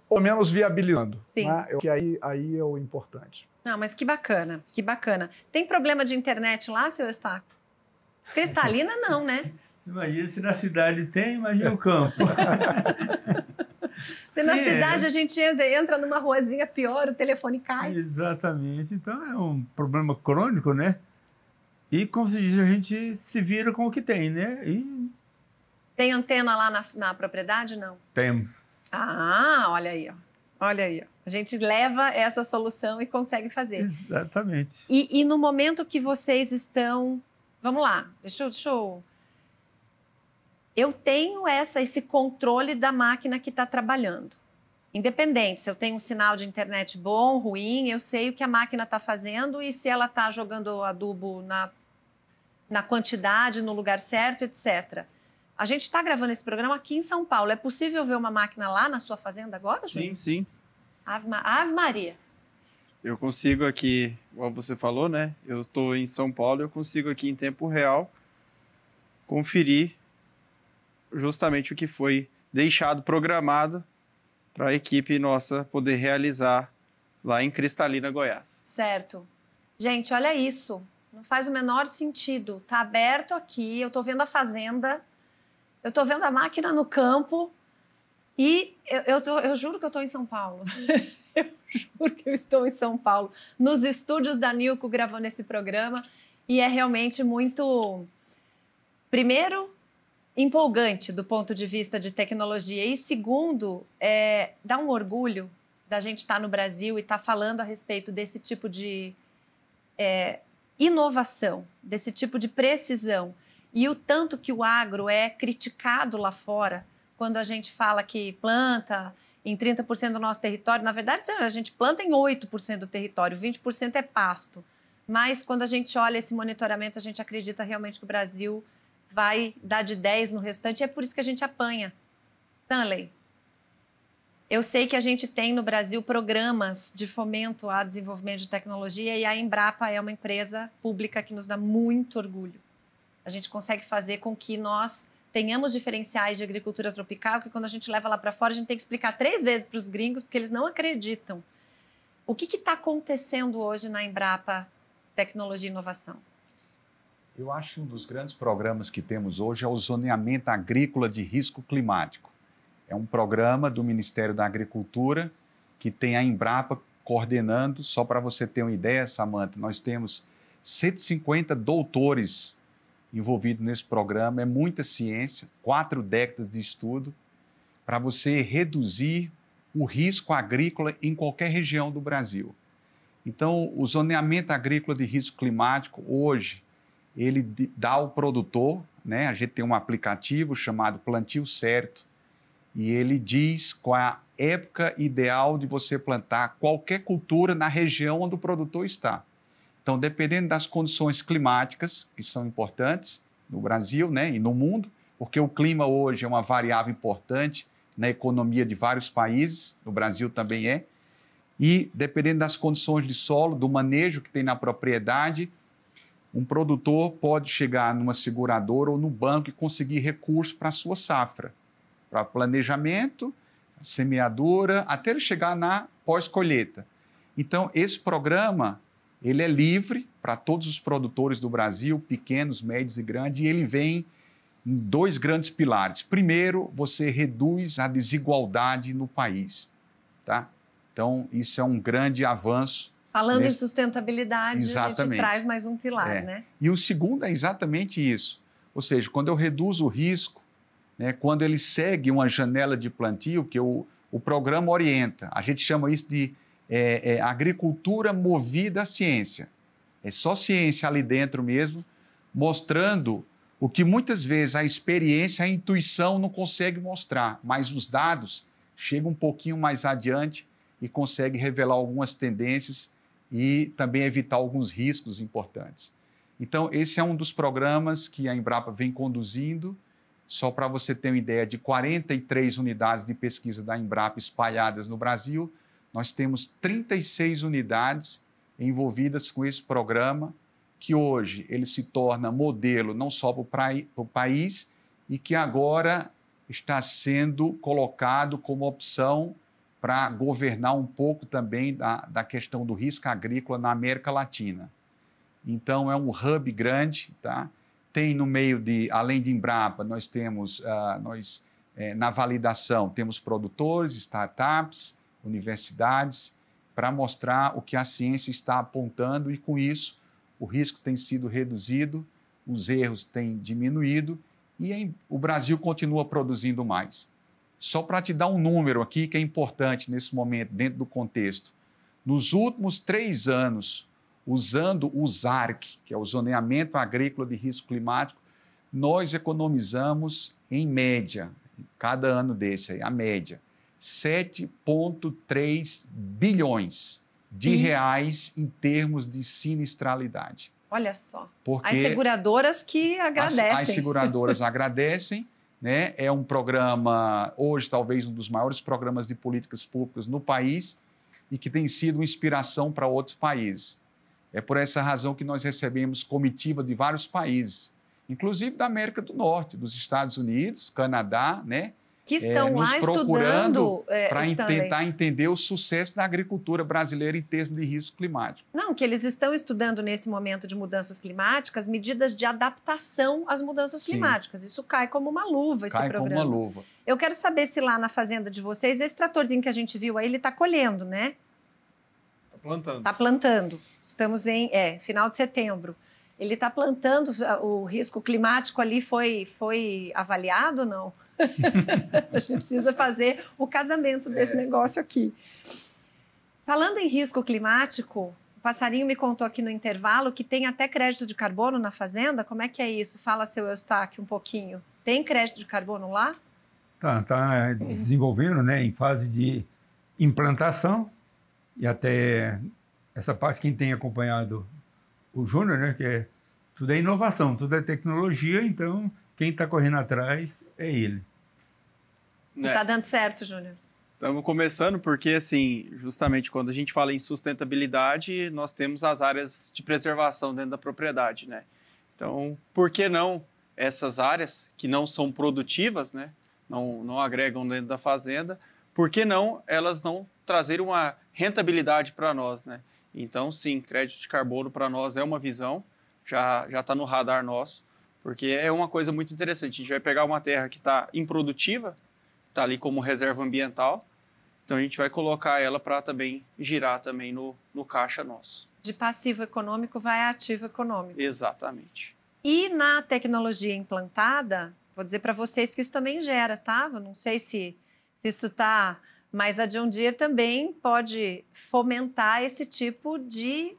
Ou menos viabilizando. Sim. Né? Que aí é o importante. Não, mas que bacana, que bacana. Tem problema de internet lá, seu Eustáquio? Cristalina não, né? Imagina se na cidade tem, imagina o campo. Se na cidade a gente entra numa ruazinha pior, o telefone cai. Exatamente. Então é um problema crônico, né? E, como se diz, a gente se vira com o que tem, né? E... Tem antena lá na propriedade, não? Temos. Ah, olha aí, ó. Olha aí, ó. A gente leva essa solução e consegue fazer. Exatamente. E no momento que vocês estão... Vamos lá, deixa eu... Eu tenho esse controle da máquina que está trabalhando. Independente se eu tenho um sinal de internet bom, ruim, eu sei o que a máquina está fazendo e se ela está jogando adubo na quantidade, no lugar certo, etc. A gente está gravando esse programa aqui em São Paulo. É possível ver uma máquina lá na sua fazenda agora, Júnior? Sim, sim. Ave Maria. Eu consigo aqui, como você falou, né? Eu estou em São Paulo, eu consigo aqui em tempo real conferir justamente o que foi deixado programado para a equipe nossa poder realizar lá em Cristalina, Goiás. Certo. Gente, olha isso. Não faz o menor sentido. Está aberto aqui, eu estou vendo a fazenda, eu estou vendo a máquina no campo e eu juro que eu estou em São Paulo. Eu juro que eu estou em São Paulo, nos estúdios da Nilco gravando esse programa e é realmente muito, primeiro, empolgante do ponto de vista de tecnologia e segundo, dá um orgulho da gente estar no Brasil e estar falando a respeito desse tipo de inovação, desse tipo de precisão e o tanto que o agro é criticado lá fora quando a gente fala que planta em 30% do nosso território, na verdade a gente planta em 8% do território, 20% é pasto, mas quando a gente olha esse monitoramento a gente acredita realmente que o Brasil vai dar de 10 no restante, e é por isso que a gente apanha. Stanley, eu sei que a gente tem no Brasil programas de fomento a desenvolvimento de tecnologia e a Embrapa é uma empresa pública que nos dá muito orgulho. A gente consegue fazer com que nós tenhamos diferenciais de agricultura tropical, que quando a gente leva lá para fora, a gente tem que explicar 3 vezes para os gringos, porque eles não acreditam. O que está acontecendo hoje na Embrapa Tecnologia e Inovação? Eu acho que um dos grandes programas que temos hoje é o Zoneamento Agrícola de Risco Climático. É um programa do Ministério da Agricultura que tem a Embrapa coordenando. Só para você ter uma ideia, Samantha, nós temos 150 doutores envolvidos nesse programa. É muita ciência, 4 décadas de estudo para você reduzir o risco agrícola em qualquer região do Brasil. Então, o Zoneamento Agrícola de Risco Climático, hoje, ele dá ao produtor, né? A gente tem um aplicativo chamado Plantio Certo e ele diz qual é a época ideal de você plantar qualquer cultura na região onde o produtor está. Então, dependendo das condições climáticas, que são importantes no Brasil, né, e no mundo, porque o clima hoje é uma variável importante na economia de vários países, no Brasil também é, e dependendo das condições de solo, do manejo que tem na propriedade, um produtor pode chegar numa seguradora ou no banco e conseguir recursos para a sua safra, para planejamento, semeadura, até ele chegar na pós-colheita. Então, esse programa, ele é livre para todos os produtores do Brasil, pequenos, médios e grandes, e ele vem em 2 grandes pilares. Primeiro, você reduz a desigualdade no país, tá? Então, isso é um grande avanço. Falando em sustentabilidade, Exatamente. A gente traz mais um pilar, né? E o segundo é exatamente isso. Ou seja, quando eu reduzo o risco, né, quando ele segue uma janela de plantio, que o programa orienta, a gente chama isso de agricultura movida à ciência. É só ciência ali dentro mesmo, mostrando o que muitas vezes a experiência, a intuição não consegue mostrar, mas os dados chegam um pouquinho mais adiante e conseguem revelar algumas tendências e também evitar alguns riscos importantes. Então, esse é um dos programas que a Embrapa vem conduzindo. Só para você ter uma ideia, de 43 unidades de pesquisa da Embrapa espalhadas no Brasil, nós temos 36 unidades envolvidas com esse programa, que hoje ele se torna modelo não só para o país e que agora está sendo colocado como opção para governar um pouco também da questão do risco agrícola na América Latina. Então, é um hub grande, tá? Tem no meio além de Embrapa, nós temos, na validação, temos produtores, startups, universidades, para mostrar o que a ciência está apontando e, com isso, o risco tem sido reduzido, os erros têm diminuído e o Brasil continua produzindo mais. Só para te dar um número aqui que é importante nesse momento, dentro do contexto. Nos últimos 3 anos, usando o ZARC, que é o Zoneamento Agrícola de Risco Climático, nós economizamos, em média, cada ano desse aí, a média, 7,3 bilhões de reais em termos de sinistralidade. Olha só, porque as seguradoras que agradecem. As seguradoras agradecem, né? É um programa, hoje talvez um dos maiores programas de políticas públicas no país e que tem sido uma inspiração para outros países. É por essa razão que nós recebemos comitiva de vários países, inclusive da América do Norte, dos Estados Unidos, Canadá, né? Que estão nos lá procurando para Stanley, tentar entender o sucesso da agricultura brasileira em termos de risco climático. Não, que eles estão estudando nesse momento de mudanças climáticas, medidas de adaptação às mudanças climáticas. Isso cai como uma luva, esse programa. Cai como uma luva. Eu quero saber se lá na fazenda de vocês, esse tratorzinho que a gente viu aí, ele está colhendo, né? Está plantando. Está plantando. Estamos em final de setembro. Ele está plantando, o risco climático ali foi avaliado ou não? A gente precisa fazer o casamento desse negócio aqui. Falando em risco climático, o Passarinho me contou aqui no intervalo que tem até crédito de carbono na fazenda. Como é que é isso? Fala, seu Eustáquio, um pouquinho. Tem crédito de carbono lá? Tá desenvolvendo, né, em fase de implantação, e até essa parte quem tem acompanhado o Júnior, né, que tudo é inovação, tudo é tecnologia, então quem está correndo atrás é ele. E está dando certo, Júnior? Estamos começando porque, assim, justamente quando a gente fala em sustentabilidade, nós temos as áreas de preservação dentro da propriedade, né? Então, por que não essas áreas que não são produtivas, né? Não agregam dentro da fazenda, por que não elas não trazerem uma rentabilidade para nós, né? Então, sim, crédito de carbono para nós é uma visão, já está no radar nosso, porque é uma coisa muito interessante. A gente vai pegar uma terra que está improdutiva, está ali como reserva ambiental, então a gente vai colocar ela para também girar também no caixa nosso. De passivo econômico vai a ativo econômico. Exatamente. E na tecnologia implantada, vou dizer para vocês que isso também gera, tá? Eu não sei se isso está... Mas a John Deere também pode fomentar esse tipo de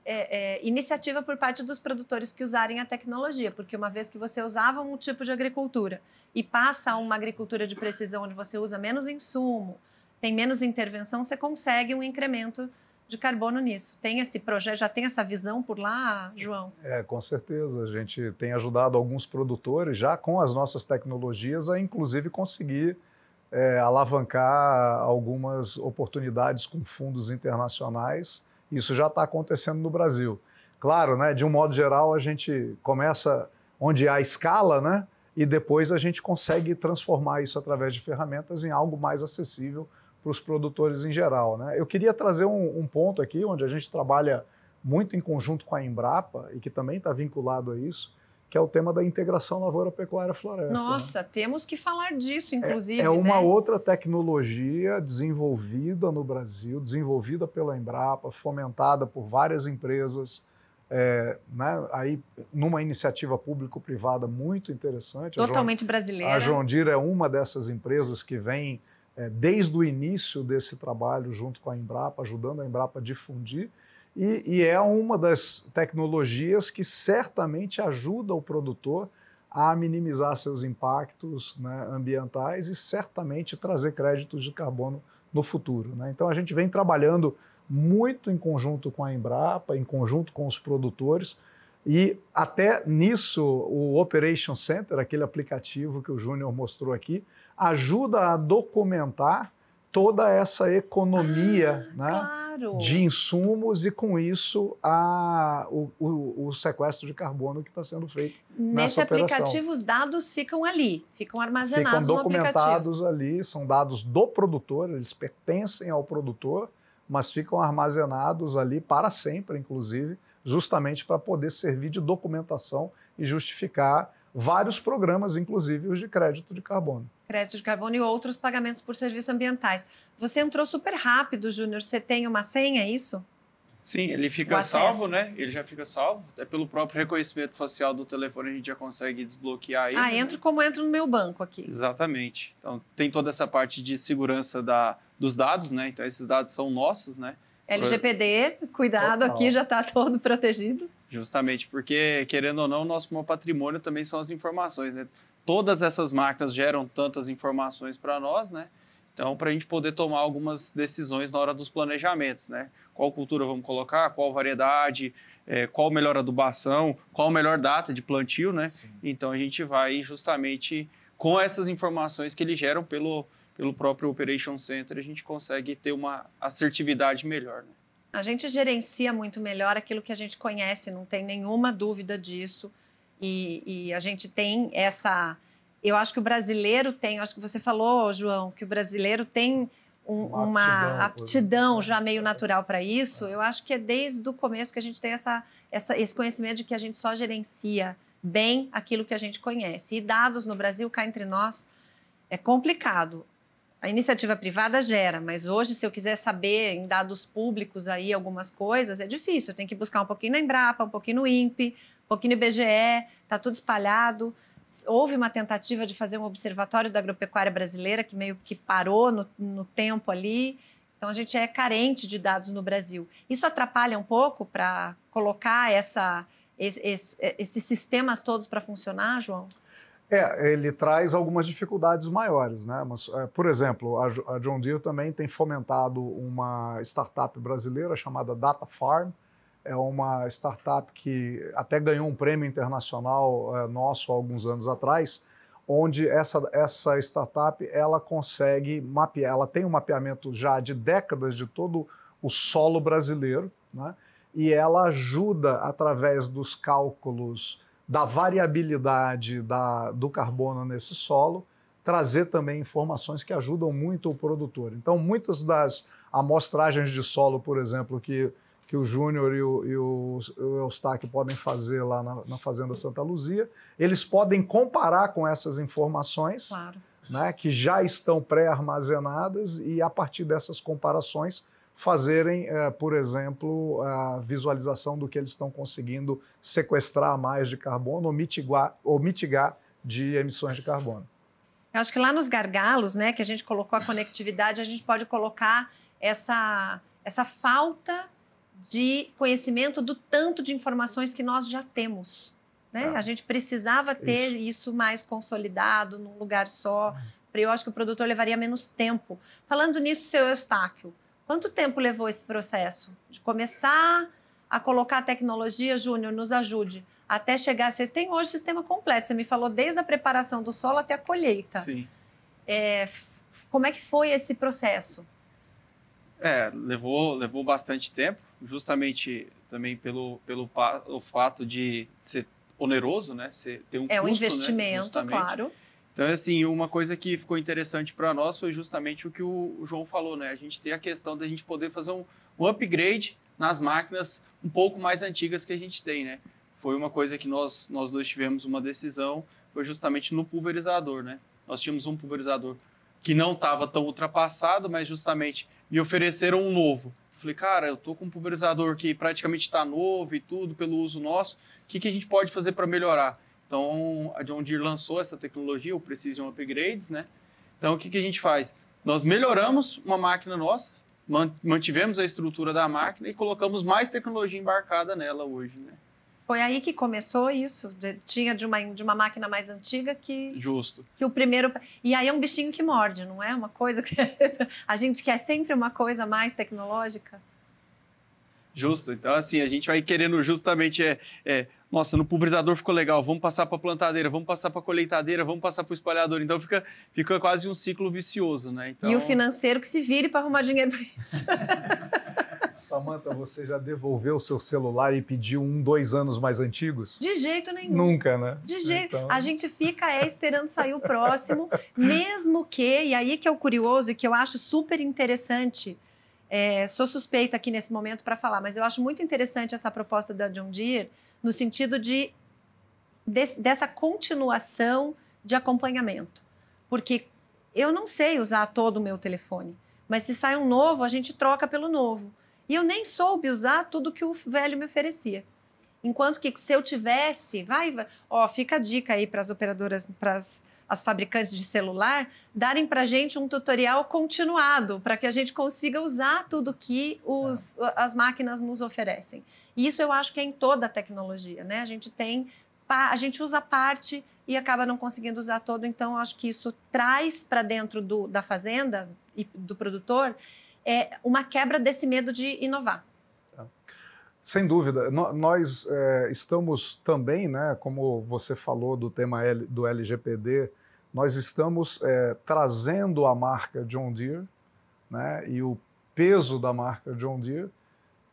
iniciativa por parte dos produtores que usarem a tecnologia, porque uma vez que você usava um tipo de agricultura e passa a uma agricultura de precisão, onde você usa menos insumo, tem menos intervenção, você consegue um incremento de carbono nisso. Tem esse projeto, já tem essa visão por lá, João? Com certeza. A gente tem ajudado alguns produtores já com as nossas tecnologias a, inclusive, conseguir alavancar algumas oportunidades com fundos internacionais. Isso já está acontecendo no Brasil. Claro, né? De um modo geral, a gente começa onde há escala, né? E depois a gente consegue transformar isso através de ferramentas em algo mais acessível para os produtores em geral, né? Eu queria trazer um ponto aqui onde a gente trabalha muito em conjunto com a Embrapa e que também está vinculado a isso, que é o tema da integração lavoura-pecuária-floresta. Nossa, né? Temos que falar disso, inclusive. É uma né? outra tecnologia desenvolvida no Brasil, desenvolvida pela Embrapa, fomentada por várias empresas, né, aí, numa iniciativa público-privada muito interessante. Totalmente brasileira. A John Deere é uma dessas empresas que vem desde o início desse trabalho junto com a Embrapa, ajudando a Embrapa a difundir. E é uma das tecnologias que certamente ajuda o produtor a minimizar seus impactos, né, ambientais e certamente trazer créditos de carbono no futuro, né? Então a gente vem trabalhando muito em conjunto com a Embrapa, em conjunto com os produtores, e até nisso o Operation Center, aquele aplicativo que o Júnior mostrou aqui, ajuda a documentar toda essa economia, né, claro, de insumos e, com isso, o sequestro de carbono que está sendo feito nesse nessa operação. aplicativo. Os dados ficam ali, ficam armazenados ficam documentados no aplicativo. ali, são dados do produtor, eles pertencem ao produtor, mas ficam armazenados ali para sempre, inclusive, justamente para poder servir de documentação e justificar vários programas, inclusive os de crédito de carbono. Crédito de carbono e outros pagamentos por serviços ambientais. Você entrou super rápido, Júnior. Você tem uma senha, é isso? Sim, ele fica salvo, né? Ele já fica salvo. Até pelo próprio reconhecimento facial do telefone a gente já consegue desbloquear ele. Entro como entro no meu banco aqui. Exatamente. Então tem toda essa parte de segurança dos dados, né? Então esses dados são nossos, né? LGPD, cuidado, Total. aqui já está todo protegido. Justamente, porque, querendo ou não, o nosso maior patrimônio também são as informações, né? Todas essas máquinas geram tantas informações para nós, né? Então, para a gente poder tomar algumas decisões na hora dos planejamentos, né? Qual cultura vamos colocar, qual variedade, qual melhor adubação, qual melhor data de plantio, né? Sim. Então, a gente vai justamente com essas informações que eles geram pelo próprio Operation Center, a gente consegue ter uma assertividade melhor, né? A gente gerencia muito melhor aquilo que a gente conhece, não tem nenhuma dúvida disso. E a gente tem essa... Eu acho que o brasileiro tem... Acho que você falou, João, que o brasileiro tem uma aptidão já meio natural para isso. Eu acho que é desde o começo que a gente tem esse conhecimento de que a gente só gerencia bem aquilo que a gente conhece. E dados no Brasil, cá entre nós, é complicado. A iniciativa privada gera, mas hoje, se eu quiser saber em dados públicos aí algumas coisas, é difícil. Eu tenho que buscar um pouquinho na Embrapa, um pouquinho no INPE, um pouquinho no IBGE, está tudo espalhado. Houve uma tentativa de fazer um observatório da agropecuária brasileira, que meio que parou no tempo ali. Então, a gente é carente de dados no Brasil. Isso atrapalha um pouco para colocar esses sistemas todos para funcionar, João? Ele traz algumas dificuldades maiores, né? Mas, por exemplo, a John Deere também tem fomentado uma startup brasileira chamada Data Farm. É uma startup que até ganhou um prêmio internacional nosso há alguns anos atrás, onde essa startup ela consegue mapear, ela tem um mapeamento já de décadas de todo o solo brasileiro, né? E ela ajuda, através dos cálculos da variabilidade do carbono nesse solo, trazer também informações que ajudam muito o produtor. Então, muitas das amostragens de solo, por exemplo, que o Júnior e o Eustáquio podem fazer lá na Fazenda Santa Luzia, eles podem comparar com essas informações, claro, né, que já estão pré-armazenadas, e a partir dessas comparações fazerem, por exemplo, a visualização do que eles estão conseguindo sequestrar mais de carbono ou mitigar de emissões de carbono. Eu acho que lá nos gargalos, né, que a gente colocou a conectividade, a gente pode colocar essa falta de conhecimento do tanto de informações que nós já temos, né? A gente precisava ter isso mais consolidado num lugar só. Eu acho que o produtor levaria menos tempo. Falando nisso, seu Eustáquio, quanto tempo levou esse processo de começar a colocar a tecnologia? Júnior, nos ajude, até chegar... Vocês têm hoje o sistema completo, você me falou desde a preparação do solo até a colheita. Sim. Como é que foi esse processo? Levou bastante tempo. justamente também pelo o fato de ser oneroso, né? Ter um custo, um investimento, né? claro. Então, assim, uma coisa que ficou interessante para nós foi justamente o que o João falou, né? A gente tem a questão da gente poder fazer um upgrade nas máquinas um pouco mais antigas que a gente tem, né? Foi uma coisa que nós dois tivemos uma decisão, foi justamente no pulverizador, né? Nós tínhamos um pulverizador que não estava tão ultrapassado, mas justamente me ofereceram um novo. Falei, cara, eu tô com um pulverizador que praticamente está novo e tudo pelo uso nosso, o que a gente pode fazer para melhorar? Então, a John Deere lançou essa tecnologia, o Precision Upgrades, né? Então, o que a gente faz? Nós melhoramos uma máquina nossa, mantivemos a estrutura da máquina e colocamos mais tecnologia embarcada nela hoje, né? Foi aí que começou isso? Tinha de uma máquina mais antiga que... Justo. Que o primeiro... E aí é um bichinho que morde, não é? Uma coisa que... A gente quer sempre uma coisa mais tecnológica. Justo. Então, assim, a gente vai querendo justamente... nossa, no pulverizador ficou legal, vamos passar para a plantadeira, vamos passar para a colheitadeira, vamos passar para o espalhador. Então, fica quase um ciclo vicioso, né? Então... E o financeiro que se vire para arrumar dinheiro para isso. Samantha, você já devolveu o seu celular e pediu 2 anos mais antigos? De jeito nenhum. Nunca, né? De jeito. Então... A gente fica esperando sair o próximo, mesmo que, e aí que é o curioso e que eu acho super interessante, sou suspeita aqui nesse momento para falar, mas eu acho muito interessante essa proposta da John Deere, no sentido dessa continuação de acompanhamento. Porque eu não sei usar todo o meu telefone, mas se sai um novo, a gente troca pelo novo. E eu nem soube usar tudo que o velho me oferecia. Enquanto que se eu tivesse, fica a dica aí para as operadoras, para as fabricantes de celular, darem para a gente um tutorial continuado, para que a gente consiga usar tudo que as máquinas nos oferecem. E isso eu acho que é em toda a tecnologia, né? A gente usa parte e acaba não conseguindo usar todo, então eu acho que isso traz para dentro da fazenda e do produtor uma quebra desse medo de inovar. Sem dúvida. Nós estamos também, né, como você falou do tema do LGPD, nós estamos trazendo a marca John Deere, né, e o peso da marca John Deere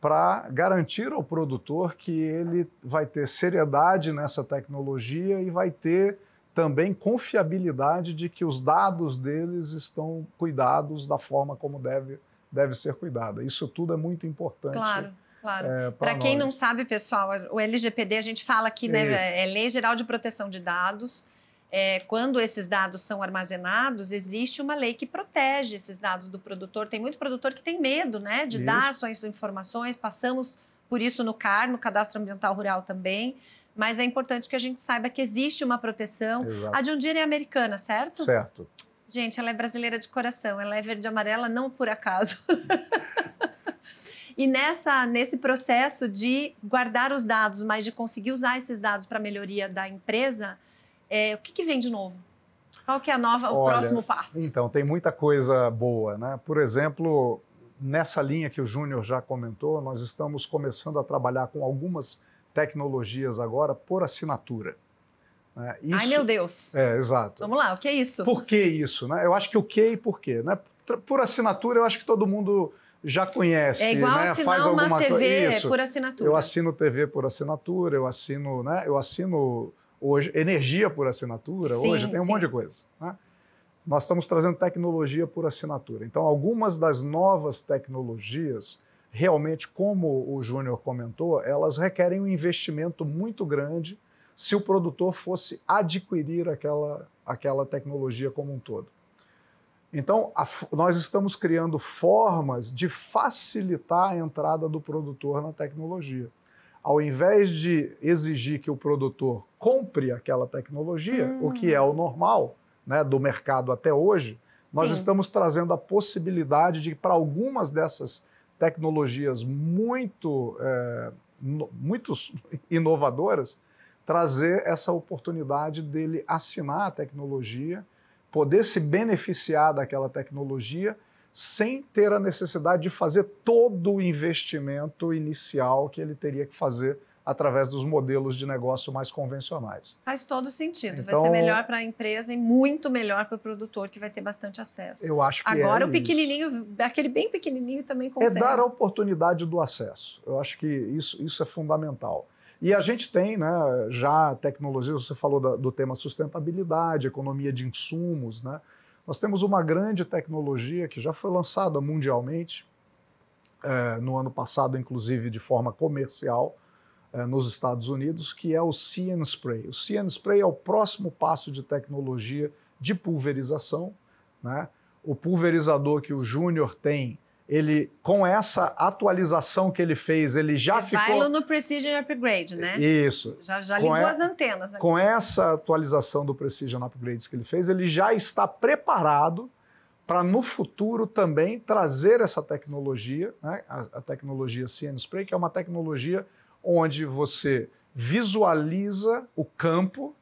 para garantir ao produtor que ele vai ter seriedade nessa tecnologia e vai ter também confiabilidade de que os dados deles estão cuidados da forma como deve ser cuidada. Isso tudo é muito importante. Claro. Para quem não sabe, pessoal, o LGPD, a gente fala aqui, né, é Lei Geral de Proteção de Dados. Quando esses dados são armazenados, existe uma lei que protege esses dados do produtor. Tem muito produtor que tem medo, né, de dar suas informações. Passamos por isso no CAR, no Cadastro Ambiental Rural também. Mas é importante que a gente saiba que existe uma proteção. Exato. A John Deere é americana, certo? Certo. Gente, ela é brasileira de coração. Ela é verde e amarela, não por acaso. E nesse processo de guardar os dados, mas de conseguir usar esses dados para a melhoria da empresa, o que vem de novo? Qual que é o próximo passo? Então, tem muita coisa boa, né? Por exemplo, nessa linha que o Júnior já comentou, nós estamos começando a trabalhar com algumas tecnologias agora por assinatura. Ai, meu Deus! Exato. Vamos lá, o que é isso? Por que isso? Né? Eu acho que o que e por quê? Né? Por assinatura, eu acho que todo mundo já conhece. É igual né? assinar uma TV por assinatura. Eu assino TV por assinatura, eu assino hoje energia por assinatura, hoje tem um monte de coisa. Né? Nós estamos trazendo tecnologia por assinatura. Então, algumas das novas tecnologias, realmente, como o Júnior comentou, elas requerem um investimento muito grande se o produtor fosse adquirir aquela tecnologia como um todo. Então, nós estamos criando formas de facilitar a entrada do produtor na tecnologia. Ao invés de exigir que o produtor compre aquela tecnologia, o que é o normal, né, do mercado até hoje, nós estamos trazendo a possibilidade de, para algumas dessas tecnologias muito inovadoras, trazer essa oportunidade dele assinar a tecnologia, poder se beneficiar daquela tecnologia sem ter a necessidade de fazer todo o investimento inicial que ele teria que fazer através dos modelos de negócio mais convencionais. Faz todo sentido. Então, vai ser melhor para a empresa e muito melhor para o produtor, que vai ter bastante acesso. Eu acho que agora o isso. pequenininho, aquele bem pequenininho também consegue. É dar a oportunidade do acesso. Eu acho que isso é fundamental. E a gente tem, né, já tecnologia, você falou do tema sustentabilidade, economia de insumos, né? Nós temos uma grande tecnologia que já foi lançada mundialmente, no ano passado, inclusive de forma comercial, nos Estados Unidos, que é o See and Spray. O See and Spray é o próximo passo de tecnologia de pulverização, né? O pulverizador que o Júnior tem, ele, com essa atualização que ele fez, ele já ficou... Você vai no Precision Upgrade, né? Isso. Já ligou as antenas. Ali. Com essa atualização do Precision Upgrades que ele fez, ele já está preparado para, no futuro, também trazer essa tecnologia, né? A tecnologia See and Spray, que é uma tecnologia onde você visualiza o campo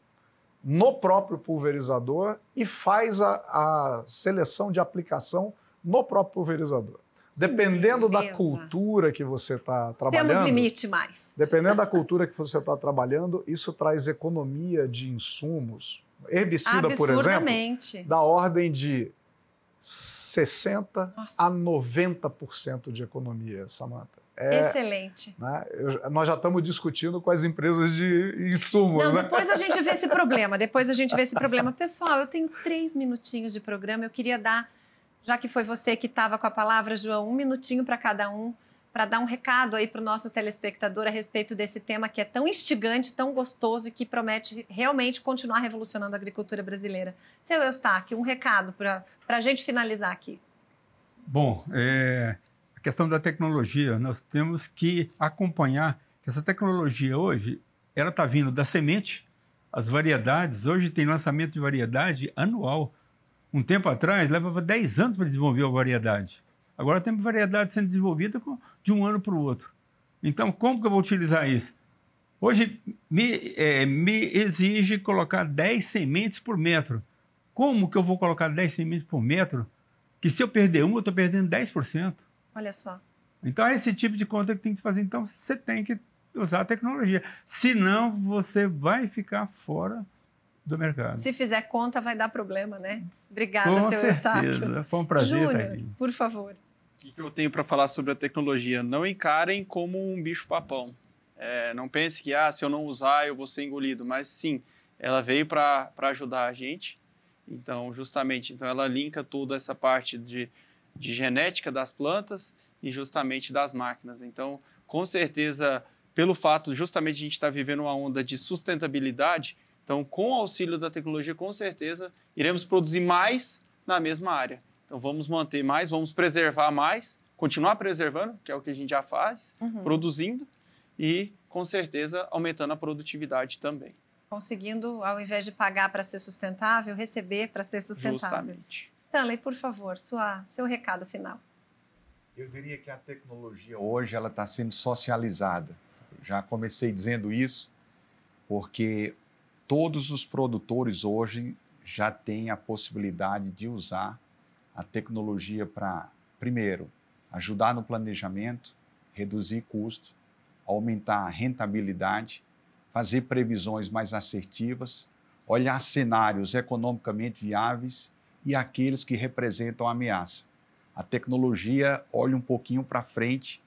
no próprio pulverizador e faz a seleção de aplicação no próprio pulverizador. Dependendo da cultura que você está trabalhando... Temos limite mais. Dependendo da cultura que você está trabalhando, isso traz economia de insumos. Herbicida, por exemplo, da ordem de 60% a 90% de economia, Samantha. Excelente. Né? Nós já estamos discutindo com as empresas de insumos. Não, né? depois a gente vê esse problema. Pessoal, eu tenho 3 minutinhos de programa. Eu queria dar, já que foi você que estava com a palavra, João, 1 minutinho para cada um, para dar um recado aí para o nosso telespectador a respeito desse tema que é tão instigante, tão gostoso e que promete realmente continuar revolucionando a agricultura brasileira. Seu Eustáquio, um recado para a gente finalizar aqui. Bom, a questão da tecnologia, nós temos que acompanhar que essa tecnologia hoje, ela está vindo da semente, as variedades, hoje tem lançamento de variedade anual. Um tempo atrás, levava 10 anos para desenvolver a variedade. Agora tem variedade sendo desenvolvida de um ano para o outro. Então, como que eu vou utilizar isso? Hoje, me exige colocar 10 sementes por metro. Como que eu vou colocar 10 sementes por metro? Que se eu perder uma, eu estou perdendo 10%. Olha só. Então, é esse tipo de conta que tem que fazer. Então, você tem que usar a tecnologia. Senão, você vai ficar fora do mercado. Se fizer conta, vai dar problema, né? Obrigada, seu Eustáquio. Com certeza. Foi um prazer Júnior, estar aqui. por favor. O que eu tenho para falar sobre a tecnologia? Não encarem como um bicho-papão. Não pense que, se eu não usar, eu vou ser engolido. Mas, sim, ela veio para ajudar a gente. Então, justamente, ela linka toda essa parte de genética das plantas e justamente das máquinas. Então, com certeza, pelo fato justamente de a gente estar vivendo uma onda de sustentabilidade, então, com o auxílio da tecnologia, com certeza, iremos produzir mais na mesma área. Então, vamos manter mais, vamos preservar mais, continuar preservando, que é o que a gente já faz, produzindo e, com certeza, aumentando a produtividade também. Conseguindo, ao invés de pagar para ser sustentável, receber para ser sustentável. Justamente. Stanley, por favor, seu recado final. Eu diria que a tecnologia hoje ela está sendo socializada. Já comecei dizendo isso porque todos os produtores hoje já têm a possibilidade de usar a tecnologia para, primeiro, ajudar no planejamento, reduzir custo, aumentar a rentabilidade, fazer previsões mais assertivas, olhar cenários economicamente viáveis e aqueles que representam ameaça. A tecnologia olha um pouquinho para frente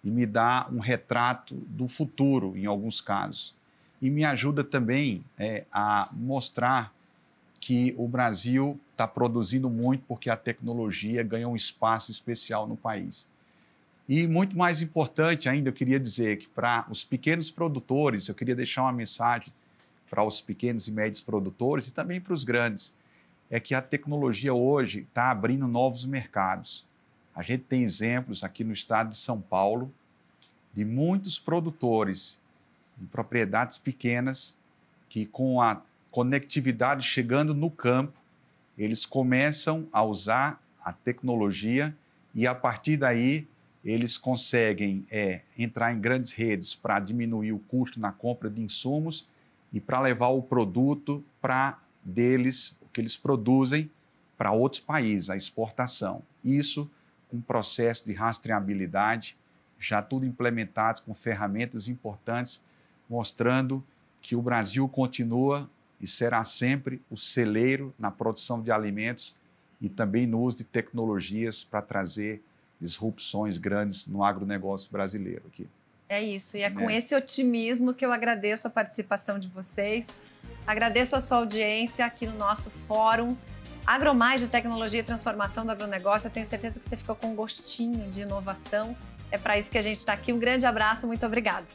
e me dá um retrato do futuro, em alguns casos. E me ajuda também a mostrar que o Brasil está produzindo muito porque a tecnologia ganha um espaço especial no país. E muito mais importante ainda, eu queria dizer que para os pequenos produtores, eu queria deixar uma mensagem para os pequenos e médios produtores e também para os grandes, é que a tecnologia hoje está abrindo novos mercados. A gente tem exemplos aqui no estado de São Paulo de muitos produtores em propriedades pequenas que, com a conectividade chegando no campo, eles começam a usar a tecnologia e, a partir daí, eles conseguem entrar em grandes redes para diminuir o custo na compra de insumos e para levar o produto deles, o que eles produzem, para outros países, a exportação. Isso com um processo de rastreabilidade, já tudo implementado com ferramentas importantes mostrando que o Brasil continua e será sempre o celeiro na produção de alimentos e também no uso de tecnologias para trazer disrupções grandes no agronegócio brasileiro aqui. É isso, e é com esse otimismo que eu agradeço a participação de vocês, agradeço a sua audiência aqui no nosso fórum AgroMais de Tecnologia e Transformação do Agronegócio. Eu tenho certeza que você ficou com um gostinho de inovação. É para isso que a gente está aqui. Um grande abraço, muito obrigada.